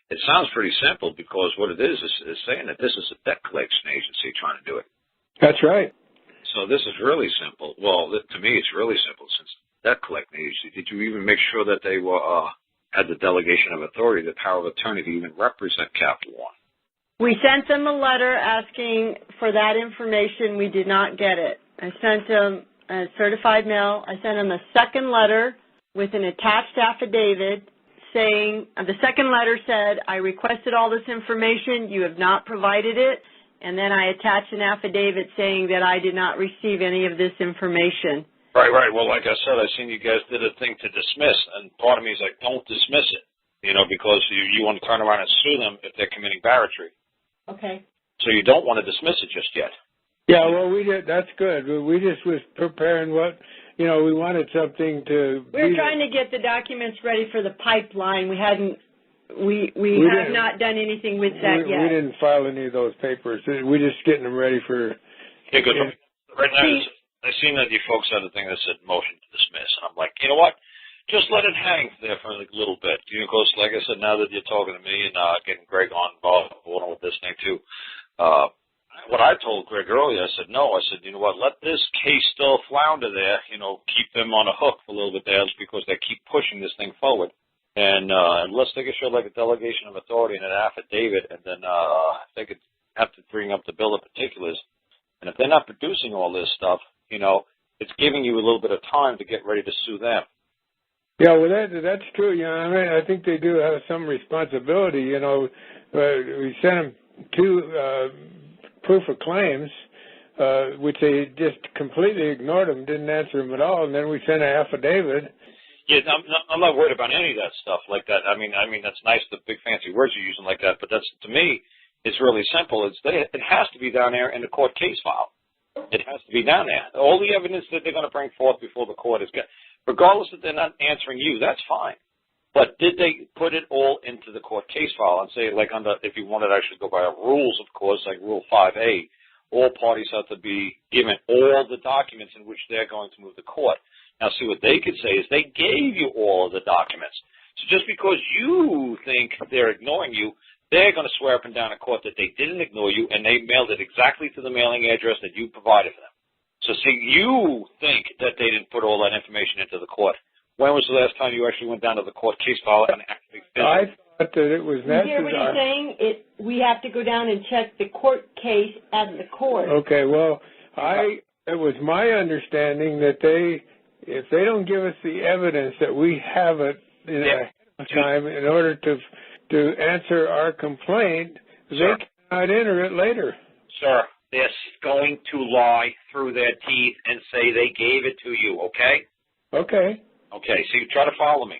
It sounds pretty simple because what it is saying that this is a debt collection agency trying to do it. That's right. So this is really simple. Well, to me, it's really simple since debt collecting agency. Did you even make sure that they were had the delegation of authority, the power of attorney to even represent Capital One? We sent them a letter asking for that information. We did not get it. I sent them a certified mail. I sent them a second letter with an attached affidavit saying, the second letter said, I requested all this information. You have not provided it. And then I attached an affidavit saying that I did not receive any of this information. Right. Well, like I said, I seen you guys did a thing to dismiss, and part of me is like, don't dismiss it, because you want to turn around and sue them if they're committing barratry. Okay. So you don't want to dismiss it just yet. Yeah, well, we did. That's good. We just was preparing we wanted something to. We were trying to get the documents ready for the pipeline. We have not done anything with that yet. We didn't file any of those papers. We're just getting them ready for. Yeah, good. Right now, I seen that you folks had a thing that said motion to dismiss, and I'm like, you know what? Just let it hang there for a little bit. Because, like I said, now that you're talking to me and getting Greg on involved with this thing too, what I told Greg earlier, I said, no. I said, you know what? Let this case still flounder there. Keep them on a hook for a little bit there because they keep pushing this thing forward. And let's take a show like a delegation of authority and an affidavit, and then they could have to bring up the bill of particulars. And if they're not producing all this stuff, it's giving you a little bit of time to get ready to sue them. Yeah, well, that's true. I think they do have some responsibility. We sent them two proof of claims, which they just completely ignored them, didn't answer them at all, and then we sent an affidavit. Yeah, I'm not worried about any of that stuff like that. I mean, that's nice, the big fancy words you're using like that, but that's, to me, it's really simple. It has to be down there in the court case file. It has to be down there. All the evidence that they're going to bring forth before the court is good. Regardless that they're not answering you, that's fine. But did they put it all into the court case file and say, like, if you wanted to actually go by rules, of course, like Rule 5A, all parties have to be given all the documents in which they're going to move the court. Now, see, what they could say is they gave you all of the documents. So just because you think they're ignoring you, they're going to swear up and down in court that they didn't ignore you and they mailed it exactly to the mailing address that you provided for them. So, see, you think that they didn't put all that information into the court. When was the last time you actually went down to the court case file and actually visited? I thought that it was necessary. You hear what he's saying? We have to go down and check the court case at the court. Okay, well, it was my understanding that if they don't give us the evidence that we have it ahead of time in order to answer our complaint, they cannot enter it later. Sir, they're going to lie through their teeth and say they gave it to you, okay? Okay. Okay, so you try to follow me,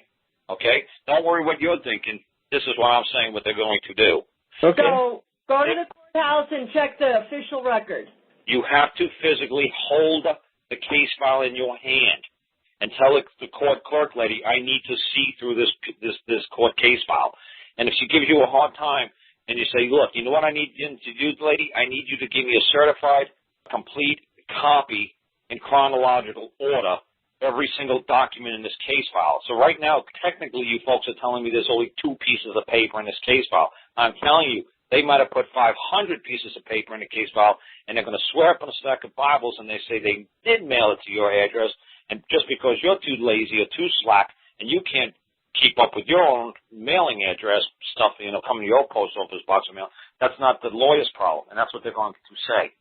okay? Don't worry what you're thinking. This is what I'm saying what they're going to do. Okay. So go to the courthouse and check the official record. You have to physically hold the case file in your hand and tell the court clerk lady, I need to see through this court case file. And if she gives you a hard time and you say, look, you know what I need you to do, lady? I need you to give me a certified, complete copy in chronological order every single document in this case file. So right now, technically, you folks are telling me there's only 2 pieces of paper in this case file. I'm telling you, they might have put 500 pieces of paper in the case file, and they're going to swear up on a stack of Bibles, and they say they did mail it to your address, and just because you're too lazy or too slack, and you can't keep up with your own mailing address stuff, coming to your post office box of mail, that's not the lawyer's problem, and that's what they're going to say.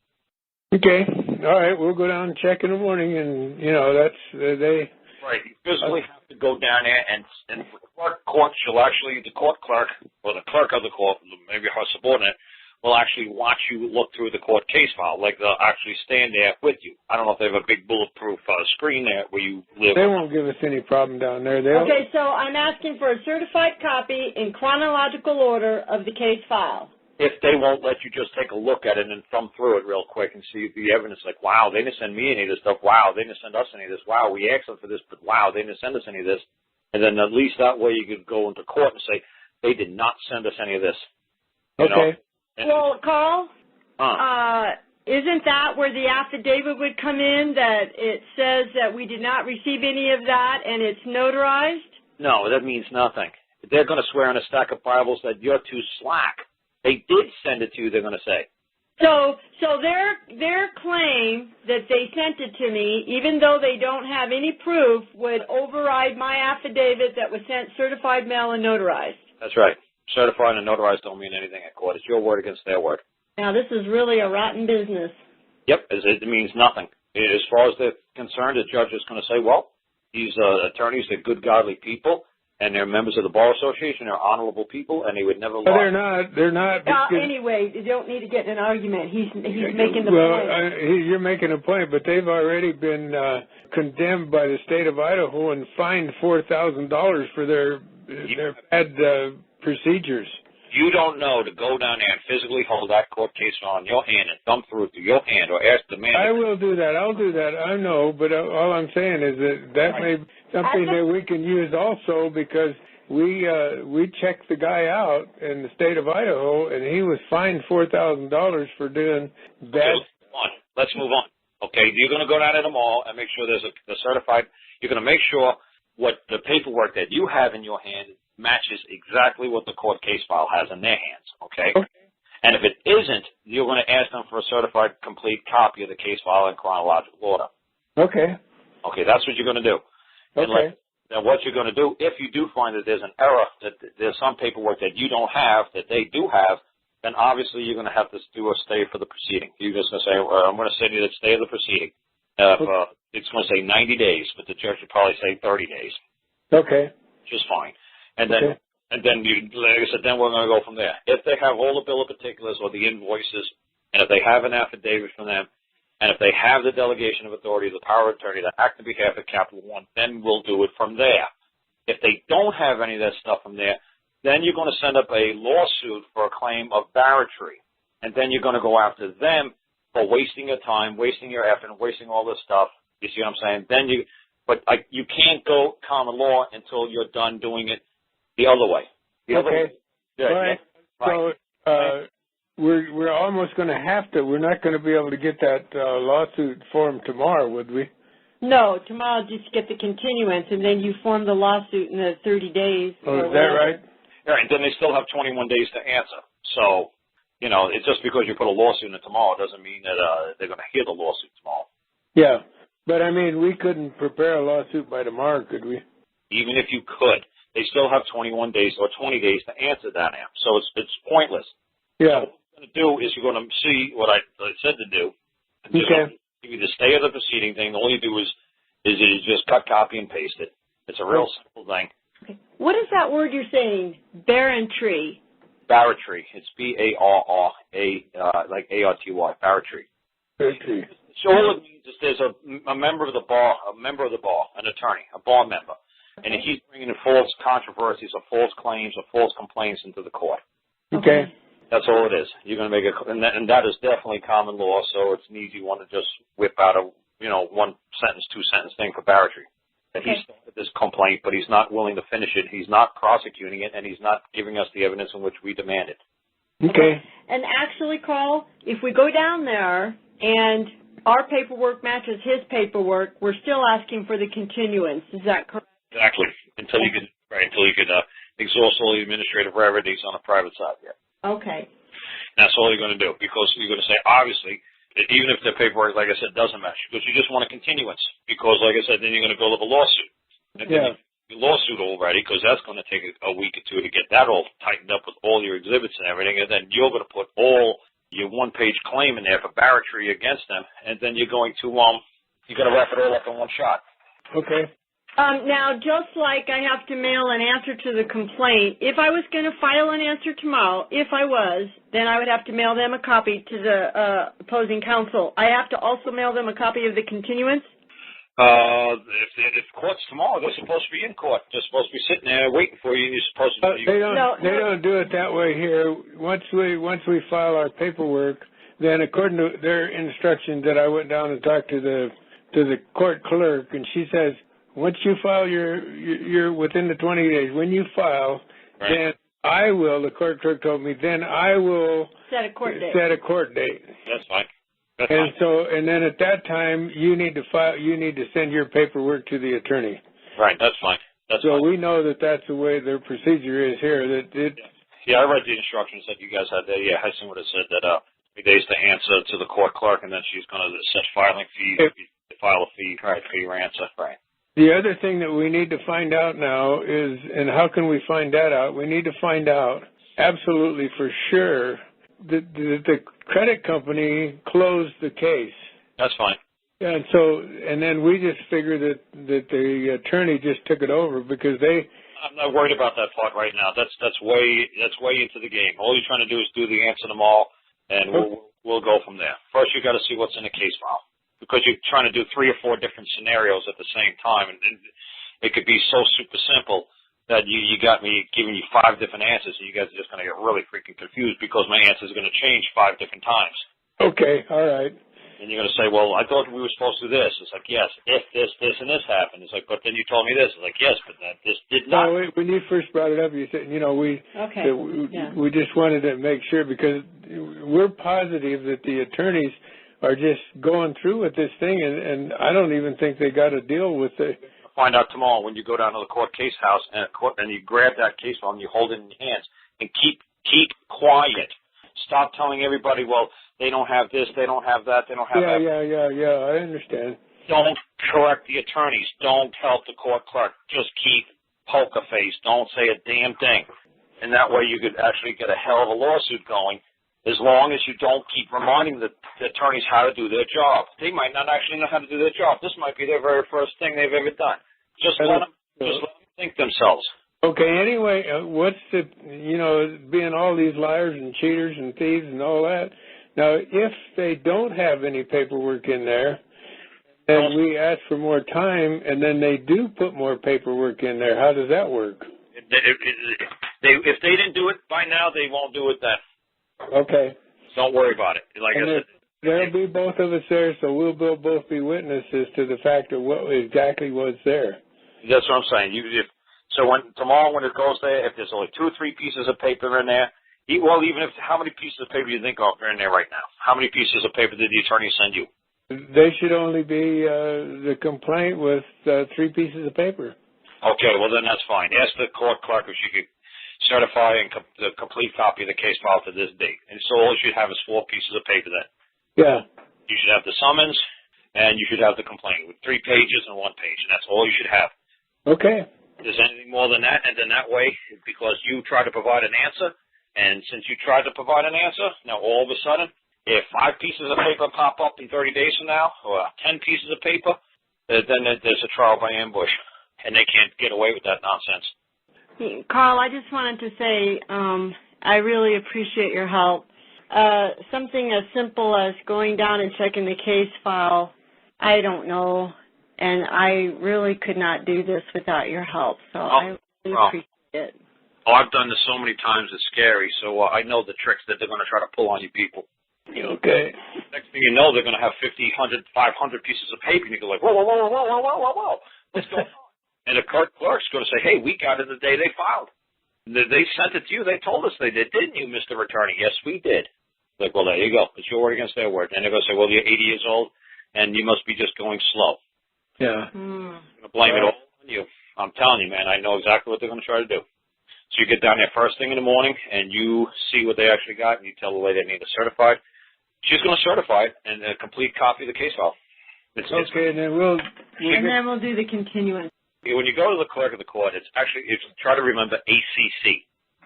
Okay. All right. We'll go down and check in the morning, and, that's, they... Right. You physically have to go down there, and the court shall actually, the court clerk, or the clerk of the court, maybe her subordinate, will actually watch you look through the court case file. Like, they'll actually stand there with you. I don't know if they have a big bulletproof screen there where you live. They won't give us any problem down there. Okay, so I'm asking for a certified copy in chronological order of the case file. If they won't let you just take a look at it and thumb through it real quick and see the evidence, like, wow, they didn't send me any of this stuff. Wow, they didn't send us any of this. Wow, we asked them for this, but wow, they didn't send us any of this. And then at least that way you could go into court and say, they did not send us any of this. Okay. Well, Carl, isn't that where the affidavit would come in, that it says that we did not receive any of that and it's notarized? No, that means nothing. They're going to swear on a stack of Bibles that you're too slack. They did send it to you, they're going to say. So their claim that they sent it to me, even though they don't have any proof, would override my affidavit that was sent certified mail and notarized. That's right. Certified and notarized don't mean anything at court. It's your word against their word. Now, this is really a rotten business. Yep, it means nothing. As far as they're concerned, the judge is going to say, well, these attorneys, they're good, godly people, and they're members of the Bar Association. They're honorable people, and they would never lie. They're not. Anyway, you don't need to get in an argument. He's making the point. You're making a point, but they've already been condemned by the state of Idaho and fined $4,000 for their bad procedures. You don't know to go down there and physically hold that court case on your hand and thumb through it through your hand or ask the man. I will do that. I'll do that. I know, but all I'm saying is that may be something that we can use also, because we checked the guy out in the state of Idaho, and he was fined $4,000 for doing bad. Let's move on. Okay, you're going to go down to the mall and make sure there's a certified. You're going to make sure what the paperwork that you have in your hand matches exactly what the court case file has in their hands, okay? And if it isn't, you're going to ask them for a certified complete copy of the case file in chronological order. Okay. Okay, that's what you're going to do. Okay. Then what you're going to do, if you do find that there's an error, that there's some paperwork that you don't have, that they do have, then obviously you're going to have to do a stay for the proceeding. You're just going to say, well, I'm going to send you the stay of the proceeding. It's going to say 90 days, but the judge would probably say 30 days. Okay. Which is fine. And then, like I said, then we're going to go from there. If they have all the bill of particulars or the invoices, and if they have an affidavit from them, and if they have the delegation of authority, the power of attorney to act on behalf of Capital One, then we'll do it from there. If they don't have any of that stuff from there, then you're going to send up a lawsuit for a claim of barratry. And then you're going to go after them for wasting your time, wasting your effort, and wasting all this stuff. You see what I'm saying? But you can't go common law until you're done doing it the other way. Okay. Yeah, all right. Yeah. So we're almost going to have to. We're not going to be able to get that lawsuit form tomorrow, would we? No, tomorrow just get the continuance, and then you form the lawsuit in the 30 days. Oh, is that right? Yeah, and then they still have 21 days to answer. So, it's just because you put a lawsuit in tomorrow doesn't mean that they're going to hear the lawsuit tomorrow. Yeah, but I mean, we couldn't prepare a lawsuit by tomorrow, could we? Even if you could. They still have 21 days or 20 days to answer that now. So it's pointless. Yeah. So what you're going to do is you're going to see what I said to do. Okay. Give you the stay of the proceeding thing. All you do is you just cut, copy, and paste it. It's a real simple thing. Okay. What is that word you're saying? Barratry. Barratry. It's B-A-R-R-A, like A-R-T-Y. Barratry. Barratry. So all it means is there's a member of the bar, an attorney, a bar member. And he's bringing in false controversies or false claims or false complaints into the court. Okay. That's all it is. You're going to make and that is definitely common law, so it's an easy one to just whip out a, one sentence, two sentence thing for barratry. That he started this complaint, but he's not willing to finish it. He's not prosecuting it, and he's not giving us the evidence in which we demanded. Okay. And actually, Carl, if we go down there and our paperwork matches his paperwork, we're still asking for the continuance. Is that correct? Exactly. Until you can exhaust all the administrative remedies on a private side. Yeah. Okay. That's all you're going to do, because you're going to say, obviously, even if the paperwork, like I said, doesn't match, because you just want a continuance. Because, like I said, then you're going to build up a lawsuit. And then the lawsuit already, because that's going to take a week or two to get that all tightened up with all your exhibits and everything. And then you're going to put all your one-page claim in there for barratry against them. And then you're going to, you're going to wrap it all up in one shot. Okay. Now, just like I have to mail an answer to the complaint, if I was going to file an answer tomorrow, if I was, then I would have to mail them a copy to the opposing counsel. I have to also mail them a copy of the continuance? If court's tomorrow, they're supposed to be in court. They're supposed to be sitting there waiting for you, and you're supposed to be. They don't do it that way here. Once we file our paperwork, then according to their instructions that I went down and talked to the court clerk, and she says, once you file you're within the 20 days. When you file, then I will, the court clerk told me, then I will set a court date. That's fine. And then at that time, you need to send your paperwork to the attorney. Right, that's fine. That's so fine. we know that that's the way their procedure is here. That it. Yeah, I read the instructions that you guys had there. Yeah, I seen what it said, that 3 days to answer to the court clerk, and then she's going to set filing fees, file a fee, right, for your answer. Right. The other thing that we need to find out now is, and how can we find that out? We need to find out absolutely for sure that the credit company closed the case. That's fine. Yeah, and then we just figure that the attorney just took it over because they. I'm not worried about that part right now. That's way into the game. All you're trying to do is do the answer them all, and we'll go from there. First, you got to see what's in the case file, because you're trying to do 3 or 4 different scenarios at the same time, and it could be so super simple that you got me giving you 5 different answers, and you guys are just going to get really freaking confused because my answer is going to change 5 different times. Okay, all right. And you're going to say, well, I thought we were supposed to do this. It's like, yes, if this, and this happened. It's like, but then you told me this. It's like, yes, but then this did not. No, when you first brought it up, you said, we just wanted to make sure, because we're positive that the attorneys are just going through with this thing, and I don't even think they got to deal with it. Find out tomorrow when you go down to the court case house and you grab that case file and you hold it in your hands and keep quiet. Stop telling everybody, well, they don't have this, they don't have that, they don't have that. Yeah, I understand. Don't correct the attorneys. Don't help the court clerk. Just keep poker face. Don't say a damn thing. And that way you could actually get a hell of a lawsuit going, as long as you don't keep reminding the attorneys how to do their job. They might not actually know how to do their job. This might be their very first thing they've ever done. Just let them think themselves. Okay, anyway, what's the, being all these liars and cheaters and thieves and all that, now, if they don't have any paperwork in there, then we ask for more time, and then they do put more paperwork in there. How does that work? If they didn't do it by now, they won't do it then. Okay. Don't worry about it. Like I said, there'll be both of us there, so we'll both be witnesses to the fact of what exactly was there. That's what I'm saying. So tomorrow when it goes there, if there's only 2 or 3 pieces of paper in there, how many pieces of paper do you think are in there right now? How many pieces of paper did the attorney send you? They should only be the complaint with 3 pieces of paper. Okay, well then that's fine. Ask the court clerk if she could certify the complete copy of the case file to this date. And so all you should have is 4 pieces of paper then. Yeah. You should have the summons, and you should have the complaint with 3 pages and 1 page, and that's all you should have. Okay. If there's anything more than that, and then that way, because you try to provide an answer, and since you tried to provide an answer, now all of a sudden, if 5 pieces of paper pop up in 30 days from now, or 10 pieces of paper, then there's a trial by ambush, and they can't get away with that nonsense. Karl, I just wanted to say I really appreciate your help. Something as simple as going down and checking the case file, I don't know, and I really could not do this without your help, so I really appreciate it. Oh, I've done this so many times, it's scary. So I know the tricks that they're going to try to pull on you people. Okay. Next thing you know, they're going to have 50, 100, 500 pieces of paper, and you go like, whoa. What's going on? And the clerk's going to say, hey, we got it the day they filed. They sent it to you. They told us they did, didn't you, Mr. Attorney? Yes, we did. Like, well, there you go. It's your word against their word. And they're going to say, well, you're 80 years old, and you must be just going slow. Yeah. I'm going to blame it all on you. I'm telling you, man, I know exactly what they're going to try to do. So you get down there first thing in the morning, and you see what they actually got, and you tell the lady they need it certified. She's going to certify it and a complete copy of the case file. Okay, and then we'll do the continuance. When you go to the clerk of the court, it's try to remember ACC.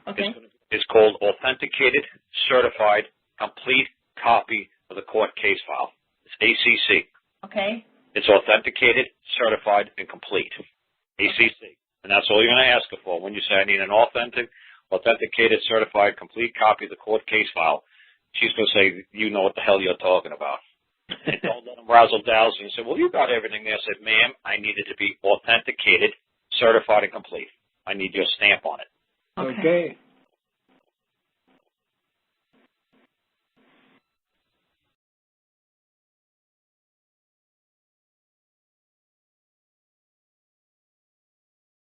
Okay. It's called Authenticated, Certified, Complete Copy of the Court Case File. It's ACC. Okay. It's Authenticated, Certified, and Complete. ACC. And that's all you're going to ask her for. When you say, I need an authenticated, certified, complete copy of the court case file, she's going to say, you know what the hell you're talking about. And don't let them razzle-dazzle and say, well, you got everything there. I said, ma'am, I need it to be authenticated, certified, and complete. I need your stamp on it. Okay.